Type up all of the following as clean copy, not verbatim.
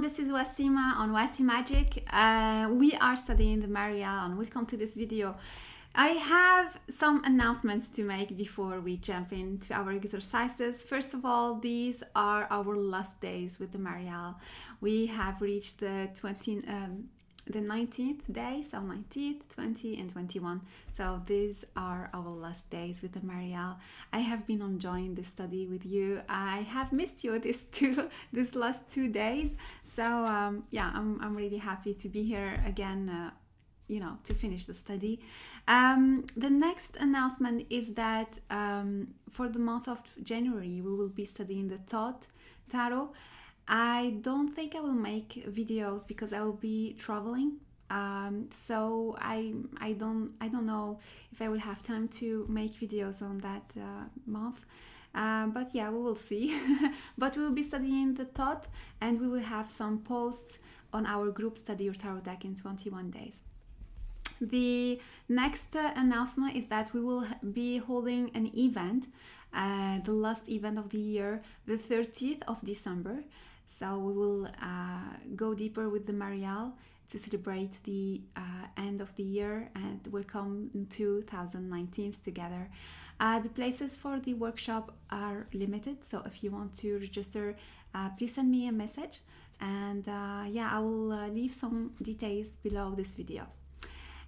This is Ouassima on Ouassi Magic. We are studying the Marial, and welcome to this video. I have some announcements to make before we jump into our exercises. First of all, these are our last days with the Marial. We have reached the 19th day, so 19th, 20 and 21. So these are our last days with the Marial. I have been enjoying this study with you. I have missed you these last 2 days. So yeah, I'm really happy to be here again, to finish the study. The next announcement is that for the month of January, we will be studying the Thought Tarot. I don't think I will make videos because I will be traveling. So I don't know if I will have time to make videos on that month. But yeah, we will see. But we will be studying the Thought, and we will have some posts on our group Study Your Tarot Deck in 21 days. The next announcement is that we will be holding an event, the last event of the year, the 30th of December. So we will go deeper with the Marial to celebrate the end of the year and welcome 2019 together. The places for the workshop are limited, so if you want to register, please send me a message, and yeah, I will leave some details below this video.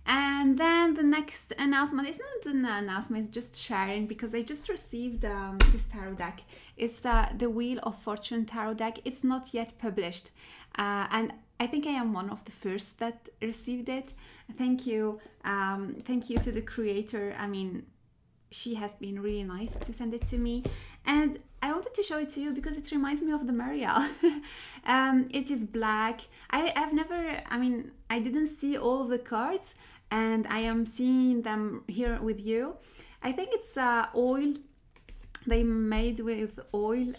And then the next announcement, it's not an announcement, it's just sharing, because I just received this tarot deck. It's the Wheel of Fortune tarot deck. It's not yet published, and I think I am one of the first that received it. Thank you to the creator. I mean, she has been really nice to send it to me, and I wanted to show it to you because it reminds me of the Marial. It is black. I didn't see all of the cards, and I am seeing them here with you. I think it's oil. They made with oil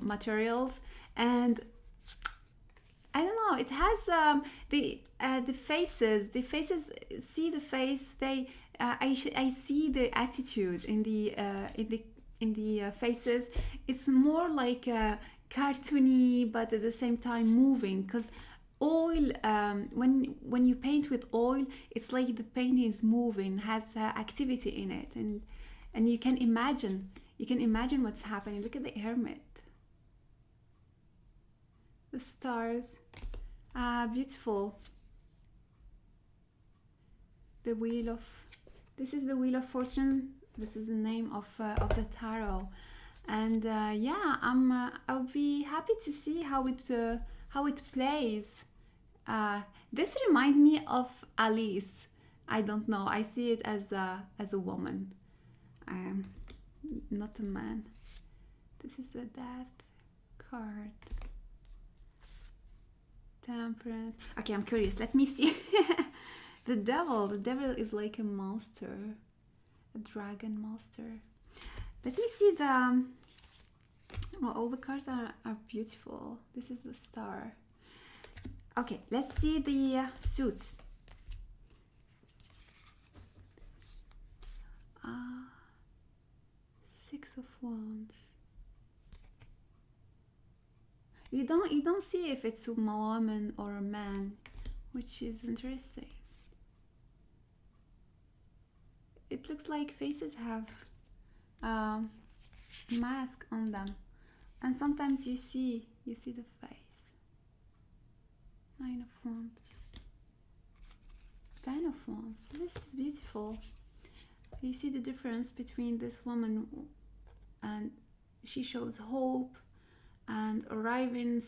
materials, and I don't know. It has the faces. The faces. See the face. I see the attitude in the faces. It's more like cartoony, but at the same time moving, because oil, when you paint with oil, it's like the painting is moving, has activity in it, and you can imagine what's happening. Look at the Hermit, the stars, beautiful. This is the Wheel of Fortune. This is the name of the tarot, and yeah, I'll be happy to see how it plays. This reminds me of Alice. I don't know. I see it as a woman, not a man. This is the Death card. Temperance. Okay, I'm curious. Let me see. The Devil. The Devil is like a monster. A dragon monster. Let me see the... Well, all the cards are beautiful. This is the Star. Okay, let's see the suits. Six of Wands. You don't see if it's a woman or a man, which is interesting. It looks like faces have mask on them, and sometimes you see the face. Nine of Wands, 10 of Wands. This is beautiful. You see the difference between this woman, and she shows hope and arriving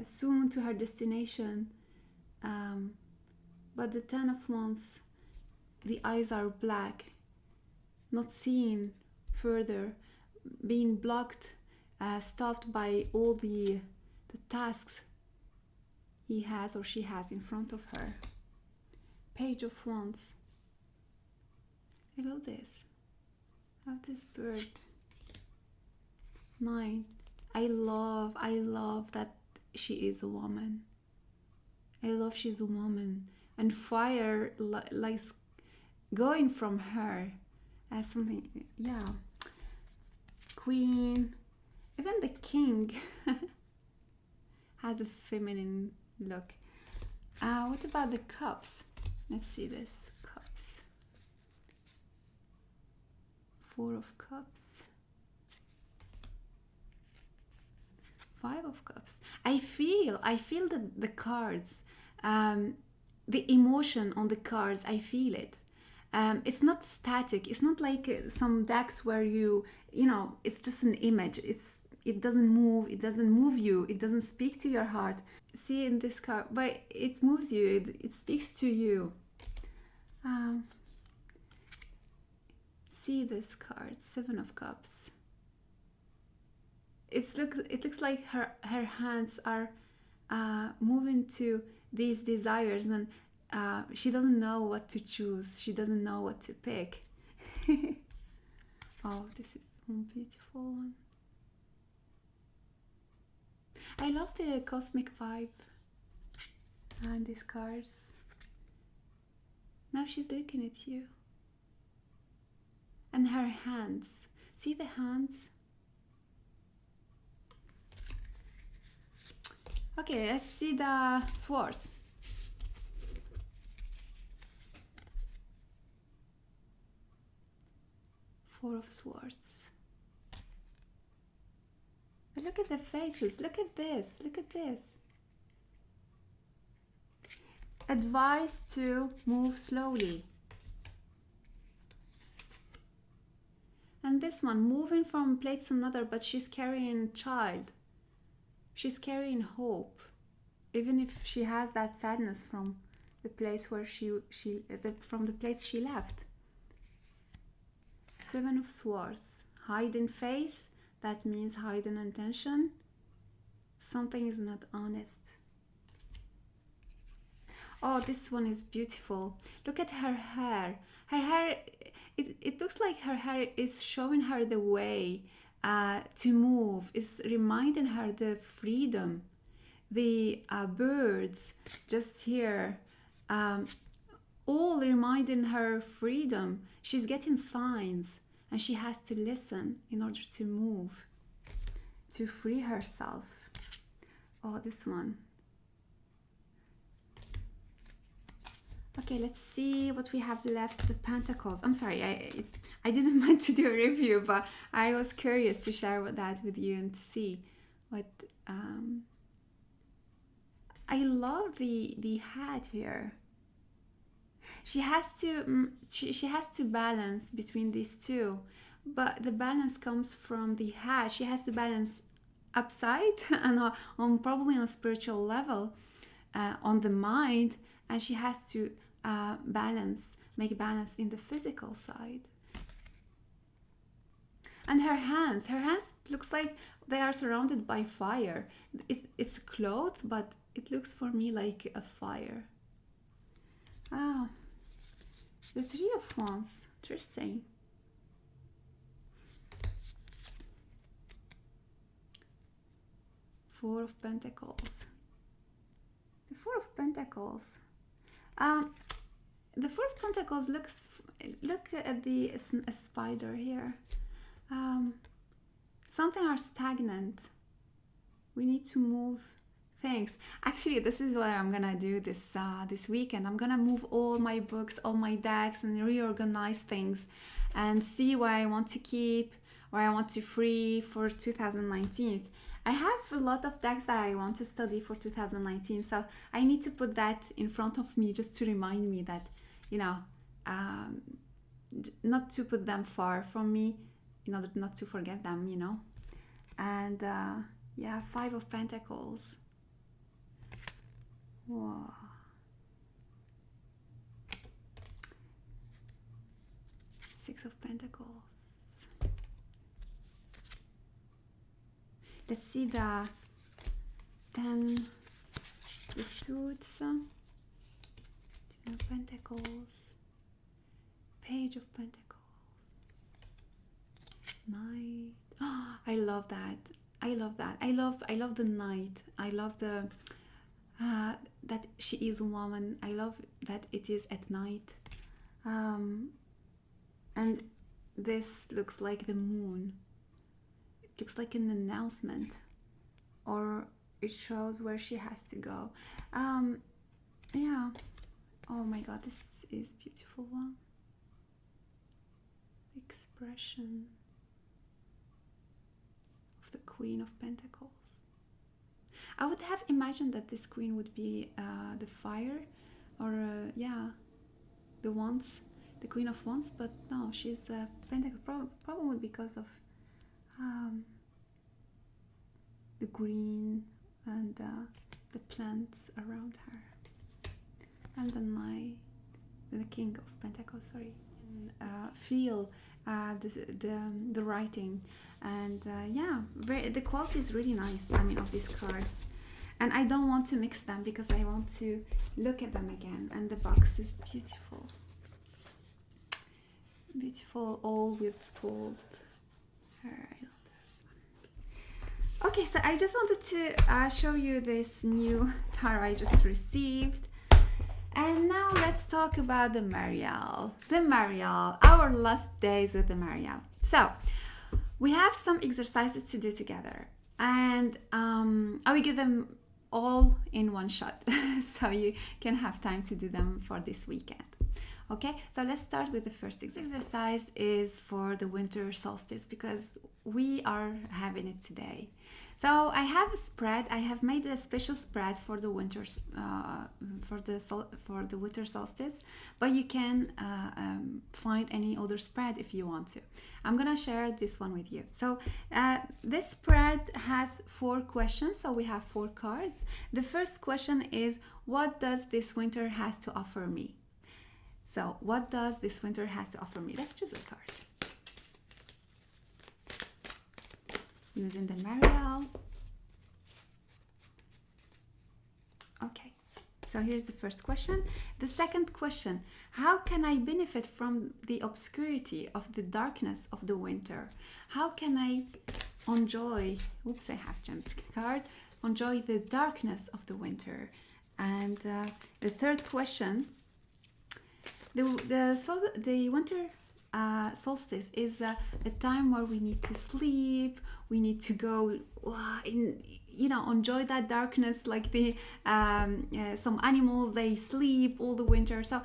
soon to her destination, but the 10 of Wands, the eyes are black, not seeing further, being blocked, stopped by all the tasks he has or she has in front of her. Page of Wands. I love this. I love this bird. 9. I love that she is a woman. I love she's a woman, and fire like going from her as something. Yeah. Queen, even the King. has a feminine look. What about the cups? Let's see this. Cups. 4 of cups. 5 of cups. I feel the cards, the emotion on the cards, I feel it. It's not static. It's not like some decks where you know, it's just an image. It doesn't move. It doesn't move you. It doesn't speak to your heart. See in this card, but it moves you. It speaks to you. See this card, 7 of cups. It looks like her hands are moving to these desires, and she doesn't know what to choose. She doesn't know what to pick. Oh, this is one beautiful one. I love the cosmic vibe and these cards. Now she's looking at you. And her hands. See the hands? Okay, let's see the swords. Four of swords. But look at the faces. Look at this. Look at this. Advice to move slowly. And this one, moving from place to another, but she's carrying a child. She's carrying hope, even if she has that sadness from the place where from the place she left. 7 of swords, hidden face. That means hidden intention. Something is not honest. Oh, this one is beautiful. Look at her hair. Her hair, it looks like her hair is showing her the way to move. It's reminding her the freedom. The birds just here, all reminding her freedom. She's getting signs, and she has to listen in order to move, to free herself. Oh, this one. Okay, let's see what we have left. The Pentacles. I'm sorry, I didn't meant to do a review, but I was curious to share that with you and to see what. I love the hat here. She has to balance between these two, but the balance comes from the hat. She has to balance upside and on probably on a spiritual level, on the mind, and she has to make balance in the physical side. And her hands looks like they are surrounded by fire. It's cloth, but it looks for me like a fire. Ah, the 3 of Wands. Interesting. Four of Pentacles. The 4 of Pentacles. The 4 of Pentacles look at the a spider here. Something are stagnant. We need to move things. Actually, this is what I'm gonna do this weekend. I'm gonna move all my books, all my decks, and reorganize things, and see what I want to keep, what I want to free for 2019. I have a lot of decks that I want to study for 2019, so I need to put that in front of me just to remind me that, you know, not to put them far from me in order not to forget them, you know. And yeah, 5 of Pentacles. Whoa. 6 of Pentacles. Let's see the 10, the suits, 10 of Pentacles, Page of Pentacles, Knight. Oh, I love that. I love that. I love the Knight. I love the that she is a woman. I love that it is at night. And this looks like the moon. Looks like an announcement, or it shows where she has to go. Yeah. Oh my God, this is beautiful one. Expression of the Queen of Pentacles. I would have imagined that this queen would be the fire, or the wands, the Queen of Wands, but no, she's Pentacle, probably because of the green and the plants around her, and then the King of Pentacles. Sorry, feel the writing, and the quality is really nice. I mean, of these cards. And I don't want to mix them because I want to look at them again. And the box is beautiful. Beautiful, all with gold. Okay, so I just wanted to show you this new tarot I just received. And now let's talk about the Marial. The Marial, our last days with the Marial. So, we have some exercises to do together. And I will give them all in one shot so you can have time to do them for this weekend. Okay, so let's start with the first exercise. This exercise is for the winter solstice because we are having it today. So I have a spread. I have made a special spread for the winters, for the winter solstice, but you can find any other spread if you want to. I'm gonna share this one with you. So this spread has 4 questions. So we have 4 cards. The first question is, what does this winter has to offer me? So what does this winter has to offer me? Let's choose a card. Using the Marial. Okay, so here's the first question. The second question, how can I benefit from the obscurity of the darkness of the winter? How can I enjoy, oops, I have jumped card, enjoy the darkness of the winter? And the third question, the winter solstice is a time where we need to sleep, we need to go enjoy that darkness, like the some animals, they sleep all the winter. So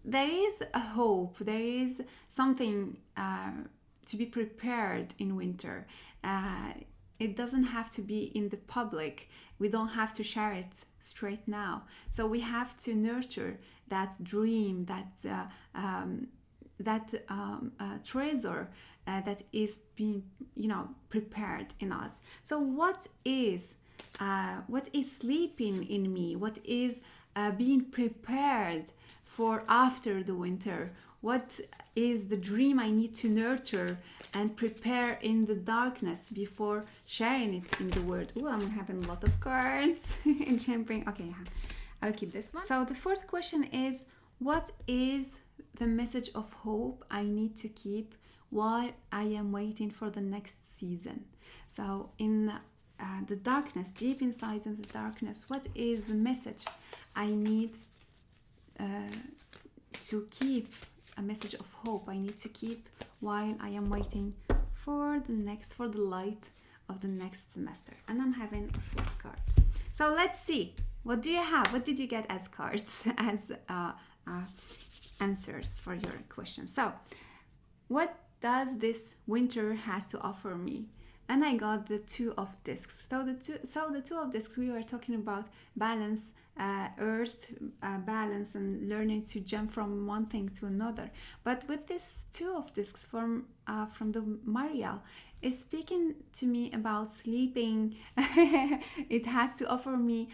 there is a hope, there is something to be prepared in winter. It doesn't have to be in the public. We don't have to share it straight now. So we have to nurture that dream, that treasure that is being, prepared in us. So what is sleeping in me? What is being prepared for after the winter? What is the dream I need to nurture and prepare in the darkness before sharing it in the world? Oh, I'm having a lot of cards and jumping. Okay, I'll keep this one. So the fourth question is, what is the message of hope I need to keep while I am waiting for the next season? So in the darkness, deep inside in the darkness, what is the message I need to keep? A message of hope I need to keep while I am waiting for the light of the next semester. And I'm having a 4th card. So let's see, what do you have? What did you get as cards, as answers for your question? So what does this winter has to offer me? And I got the 2 of discs. So the 2 of discs, we were talking about balance, earth balance, and learning to jump from one thing to another. But with this 2 of discs from the Marial, is speaking to me about sleeping. It has to offer me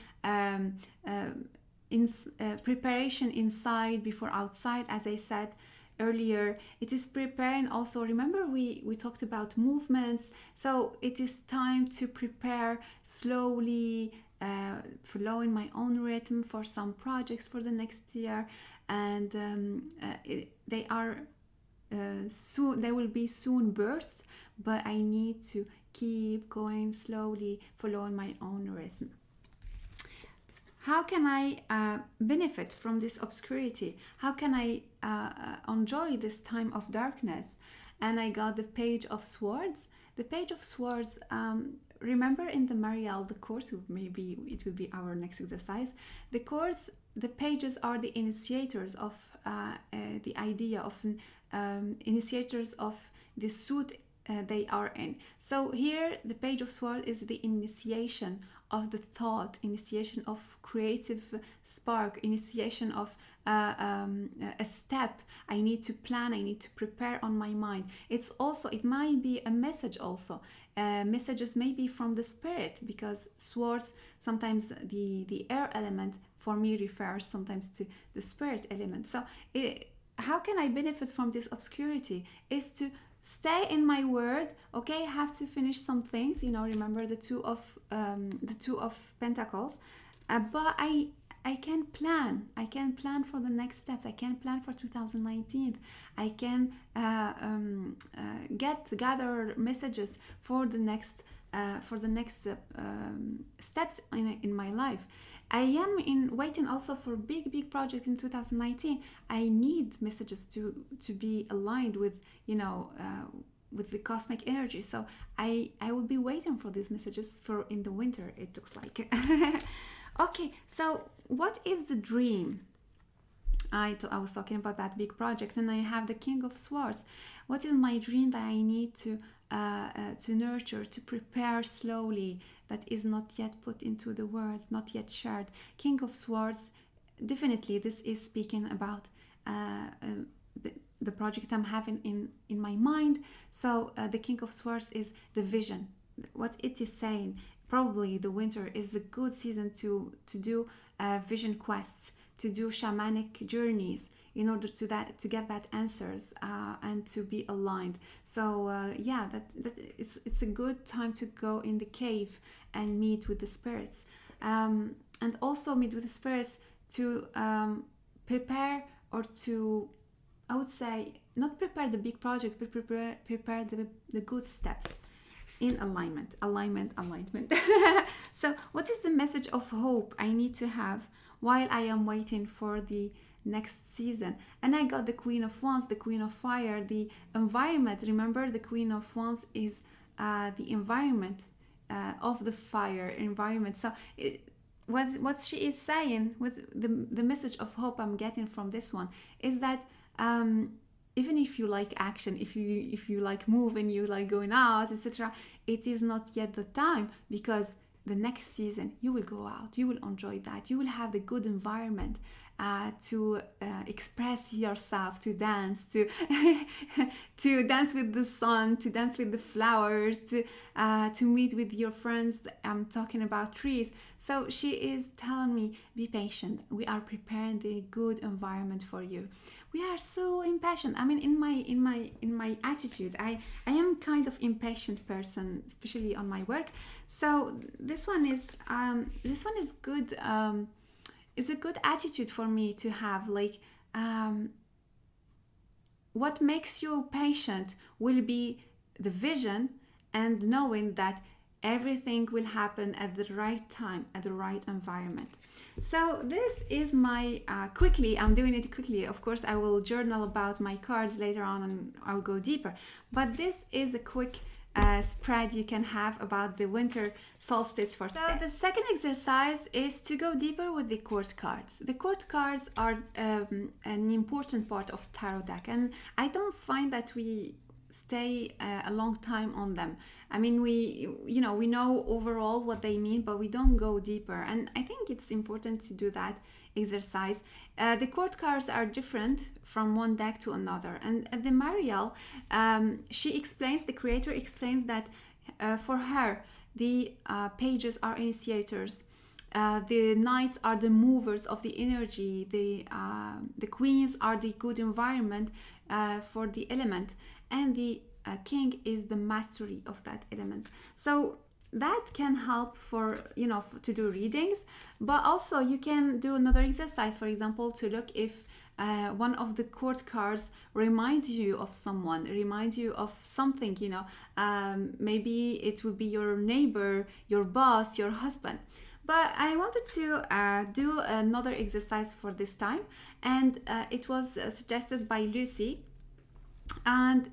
preparation inside before outside, as I said earlier. It is preparing also, remember we talked about movements, so it is time to prepare slowly, following my own rhythm for some projects for the next year. And they will be soon birthed, but I need to keep going slowly, following my own rhythm. How can I benefit from this obscurity? How can I enjoy this time of darkness? And I got the Page of Swords. The Page of Swords remember in the Marial, the course, maybe it will be our next exercise. The course, the pages are the initiators of the idea of initiators of the suit they are in. So here the page of swords is the initiation of the thought, initiation of creative spark, initiation of a step. I need to plan, I need to prepare on my mind. It's also, it might be a message also. Messages maybe from the spirit, because swords, sometimes the air element for me refers sometimes to the spirit element. So how can I benefit from this obscurity? Is to stay in my word. Okay, I have to finish some things, remember the two of pentacles, but I can plan for the next steps. I can plan for 2019. I can gather messages for the next steps in my life. I am waiting also for big projects in 2019. I need messages to be aligned with with the cosmic energy. So I will be waiting for these messages for in the winter, it looks like. Okay, so what is the dream? I was talking about that big project, and I have the King of Swords. What is my dream that I need to nurture, to prepare slowly, that is not yet put into the world, not yet shared? King of Swords, definitely this is speaking about the project I'm having in my mind. So the King of Swords is the vision. What it is saying, probably the winter is a good season to do vision quests, to do shamanic journeys, in order to get that answers and to be aligned. So that it's a good time to go in the cave and meet with the spirits, and also meet with the spirits to prepare, or to, I would say, not prepare the big project, but prepare the good steps in alignment. So what is the message of hope I need to have while I am waiting for the next season? And I got the Queen of Wands, the Queen of Fire, the environment. Remember, the Queen of Wands is the environment of the fire environment. So what she is saying, what the message of hope I'm getting from this one is that even if you like action, if you like moving, you like going out, etc., it is not yet the time, because the next season you will go out, you will enjoy that, you will have the good environment to express yourself, to dance, to to dance with the sun, to dance with the flowers, to meet with your friends. I'm talking about trees. So she is telling me, be patient, we are preparing the good environment for you. We are so impatient. I mean, in my attitude, I am kind of impatient person, especially on my work. So this one is good. It's a good attitude for me to have. Like, what makes you patient will be the vision, and knowing that everything will happen at the right time, at the right environment. So this is my I'm doing it quickly. Of course, I will journal about my cards later on, and I'll go deeper. But this is a quick spread you can have about the winter solstice for today. So the second exercise is to go deeper with the court cards. The court cards are an important part of tarot deck, and I don't find that we stay a long time on them. I mean, we know overall what they mean, but we don't go deeper, and I think it's important to do that exercise. The court cards are different from one deck to another, and the Mariel, the creator explains that for her, the pages are initiators, the knights are the movers of the energy, the queens are the good environment for the element, and the king is the mastery of that element. So that can help for to do readings, but also you can do another exercise, for example, to look if one of the court cards reminds you of someone, reminds you of something, maybe it would be your neighbor, your boss, your husband. But I wanted to do another exercise for this time, and it was suggested by Lucy, and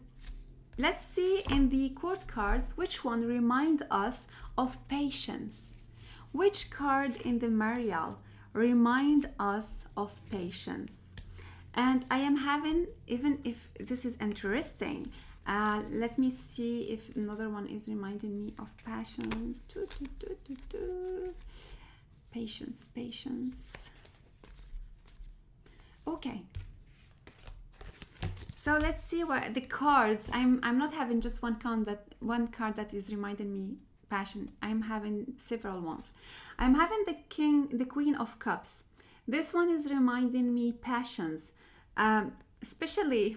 let's see in the court cards which one remind us of patience. Which card in the Marial remind us of patience? And I am having, even if this is interesting, let me see if another one is reminding me of passions. Patience, patience. Okay. So let's see what the cards. I'm not having just one card that is reminding me passion. I'm having several ones. I'm having the Queen of Cups. This one is reminding me passions, especially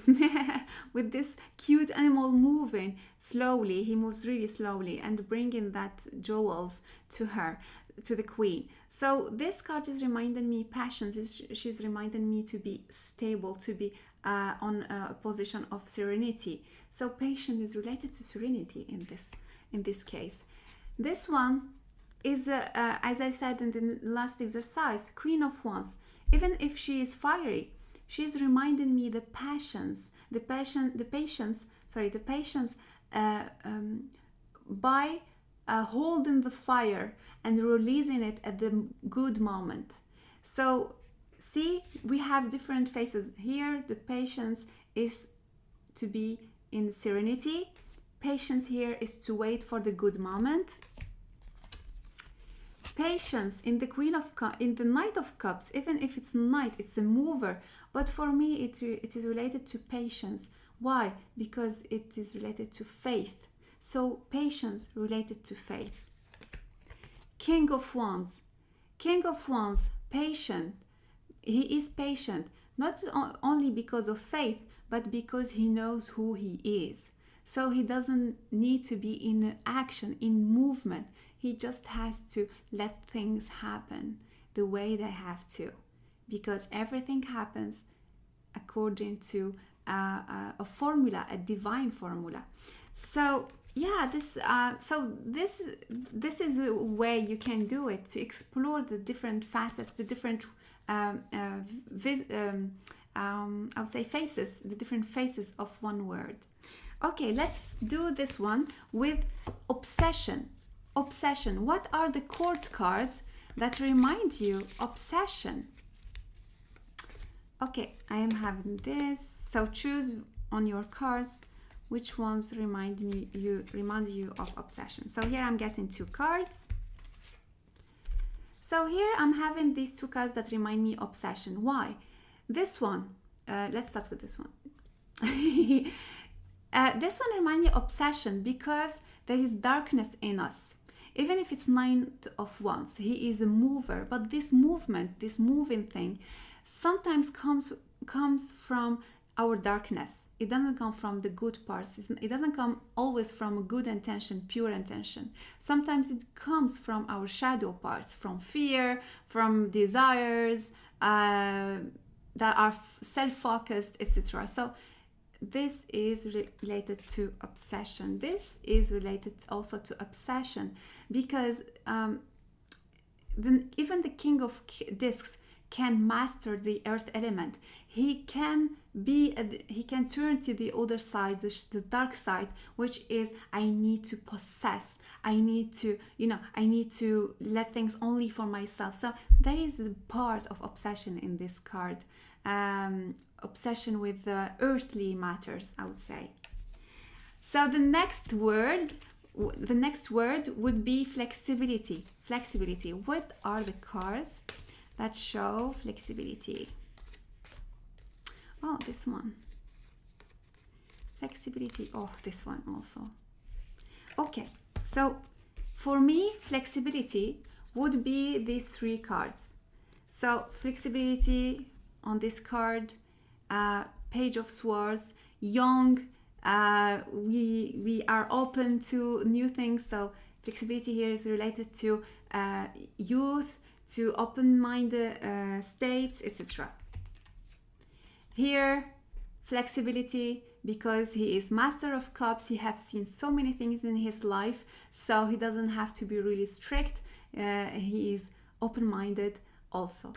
with this cute animal moving slowly. He moves really slowly and bringing that jewels to her, to the queen. So this card is reminding me passions. She's reminding me to be stable, to be on a position of serenity. So patience is related to serenity in this case. This one is, as I said in the last exercise, Queen of Wands. Even if she is fiery, she is reminding me the patience by holding the fire and releasing it at the good moment. So see, we have different faces here. The patience is to be in serenity. Patience here is to wait for the good moment. Patience in the in the Knight of Cups, even if it's Knight, it's a mover. But for me, it is related to patience. Why? Because it is related to faith. So patience related to faith. King of Wands. King of Wands, patient. He is patient, not only because of faith, but because he knows who he is. So he doesn't need to be in action, in movement. He just has to let things happen the way they have to, because everything happens according to a formula, a divine formula. So yeah, this is a way you can do it, to explore the different facets, the different I would say faces, the different faces of one word. Okay, let's do this one with obsession. Obsession. What are the court cards that remind you obsession? Okay, I am having this. So choose on your cards which ones remind you of obsession. So here I'm getting two cards. So here I'm having these two cards that remind me obsession. Why? This one, let's start with this one. This one reminds me obsession because there is darkness in us. Even if it's Knight of Wands, he is a mover, but this movement, this moving thing, sometimes comes from our darkness. It doesn't come from the good parts. It doesn't come always from a good intention, pure intention. Sometimes it comes from our shadow parts, from fear, from desires that are self-focused, etc. So this is related to obsession. This is related also to obsession because even the King of Discs can master the earth element. He can turn to the other side, the dark side, which is I need to possess. I need to let things only for myself. So there is a part of obsession in this card. Obsession with earthly matters, I would say. So the next word would be flexibility. Flexibility. What are the cards that show flexibility? Oh, this one. Flexibility. Oh, this one also. Okay, so for me, flexibility would be these three cards. So flexibility on this card, Page of Swords, young, we are open to new things. So flexibility here is related to youth, to open-minded states, etc. Here, flexibility, because he is Master of Cups, he has seen so many things in his life, so he doesn't have to be really strict. He is open-minded also,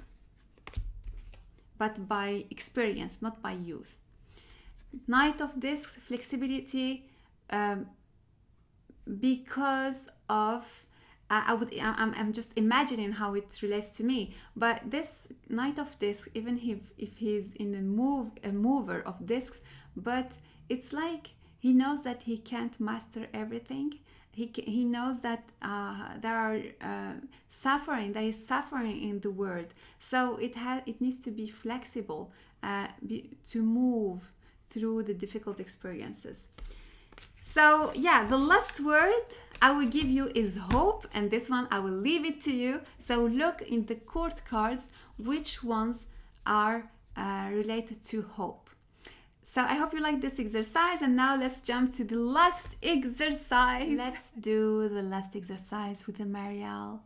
but by experience, not by youth. Knight of Discs, flexibility because of I'm just imagining how it relates to me. But this Knight of Discs, even if he's in a mover of discs, but it's like he knows that he can't master everything. He knows that there is suffering in the world. So it needs to be flexible to move through the difficult experiences. So yeah, the last word I will give you is hope, and this one I will leave it to you. So look in the court cards which ones are related to hope. So I hope you like this exercise, and now let's jump to the last exercise. Let's do the last exercise with the Marielle,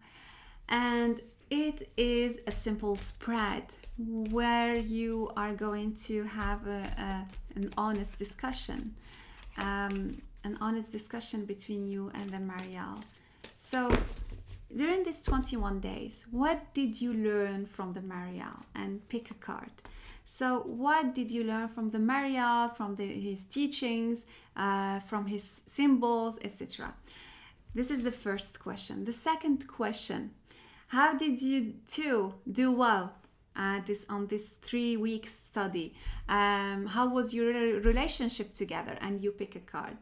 and it is a simple spread where you are going to have an honest discussion. An honest discussion between you and the Marielle. So during these 21 days, what did you learn from the Marielle? And pick a card. So what did you learn from the Marielle, from his teachings, from his symbols, etc.? This is the first question. The second question, how did you two do well on this 3 weeks study? How was your relationship together? And you pick a card.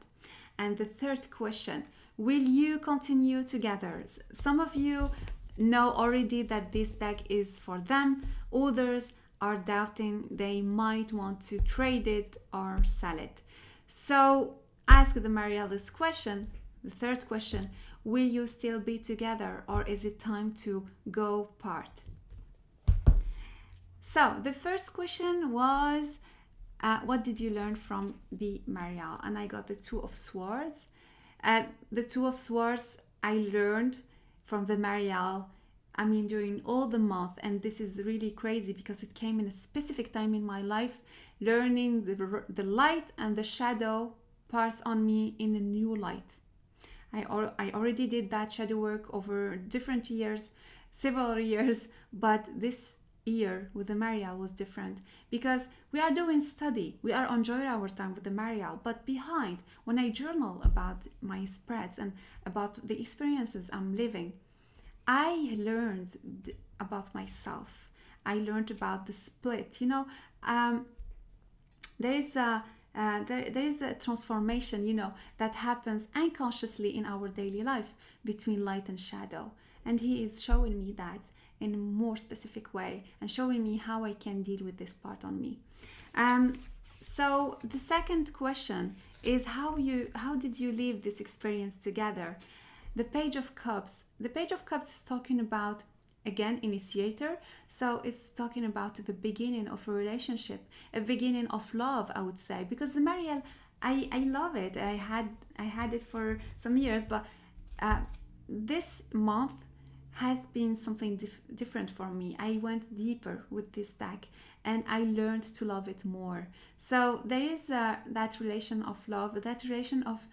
And the third question, will you continue together? Some of you know already that this deck is for them. Others are doubting they might want to trade it or sell it. So ask the Marielle this question, the third question, will you still be together, or is it time to go part? So the first question was, what did you learn from the Marielle? And I got the Two of Swords. The Two of Swords I learned from the Marielle, I mean, during all the month, and this is really crazy because it came in a specific time in my life, learning the light and the shadow parts on me in a new light. I already did that shadow work over different years, several years, but this year with the Marielle was different because we are doing study, we are enjoying our time with the Marielle, but behind, when I journal about my spreads and about the experiences I'm living, I learned about myself. I learned about the split. There is a transformation, that happens unconsciously in our daily life between light and shadow, and he is showing me that in a more specific way and showing me how I can deal with this part on me. So the second question is how did you live this experience together? The Page of Cups. The Page of Cups is talking about, again, initiator. So it's talking about the beginning of a relationship, a beginning of love, I would say, because the Marielle, I love it. I had it for some years, but this month has been something different for me. I went deeper with this deck and I learned to love it more. So there is that relation of love, that relation of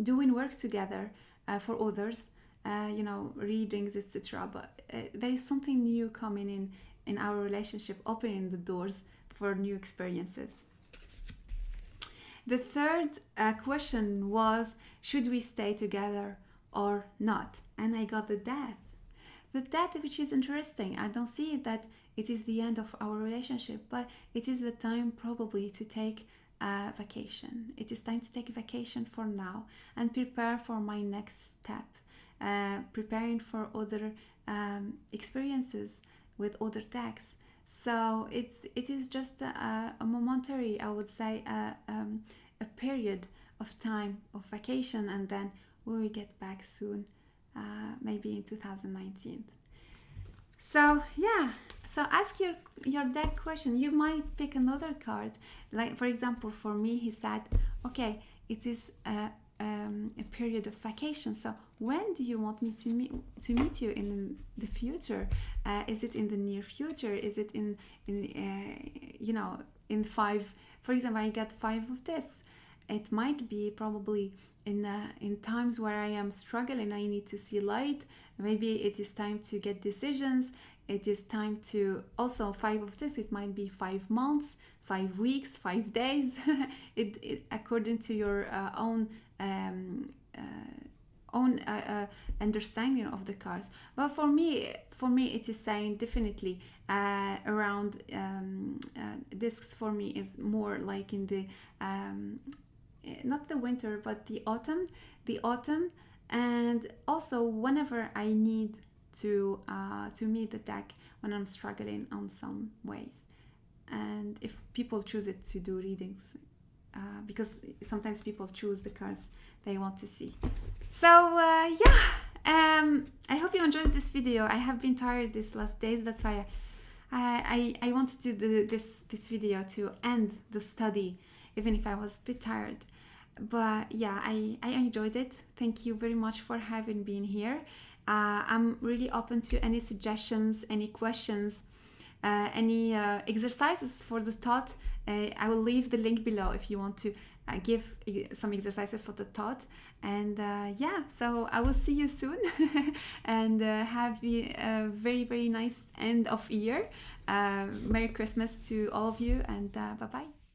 doing work together for others, readings, etc. But there is something new coming in our relationship, opening the doors for new experiences. The third question was, should we stay together or not? And I got the Death. The Death, which is interesting. I don't see that it is the end of our relationship, but it is the time probably to take a vacation. It is time to take a vacation for now and prepare for my next step, preparing for other experiences with other decks. So it is just a momentary, I would say, a period of time of vacation, and then we will get back soon, maybe in 2019. So yeah, so ask your deck question. You might pick another card. Like, for example, for me, he said, okay, it is a period of vacation. So when do you want me to meet you in the future? Is it in the near future? Is it in 5? For example, I got 5 of this. It might be probably in times where I am struggling, I need to see light. Maybe it is time to get decisions. it is time to also 5 of this. It might be 5 months, 5 weeks, 5 days. it according to your own understanding of the cards. But for me it is saying definitely around this for me is more like in the not the winter but the autumn, and also whenever I need to meet the deck when I'm struggling on some ways, and if people choose it to do readings, because sometimes people choose the cards they want to see. So I hope you enjoyed this video. I have been tired these last days, that's why I wanted to do this video to end the study, even if I was a bit tired. But yeah, I enjoyed it. Thank you very much for having been here. I'm really open to any suggestions, any questions, any exercises for the thought. I will leave the link below if you want to give some exercises for the thought. And yeah, so I will see you soon. And have a very, very nice end of year. Merry Christmas to all of you, and bye-bye.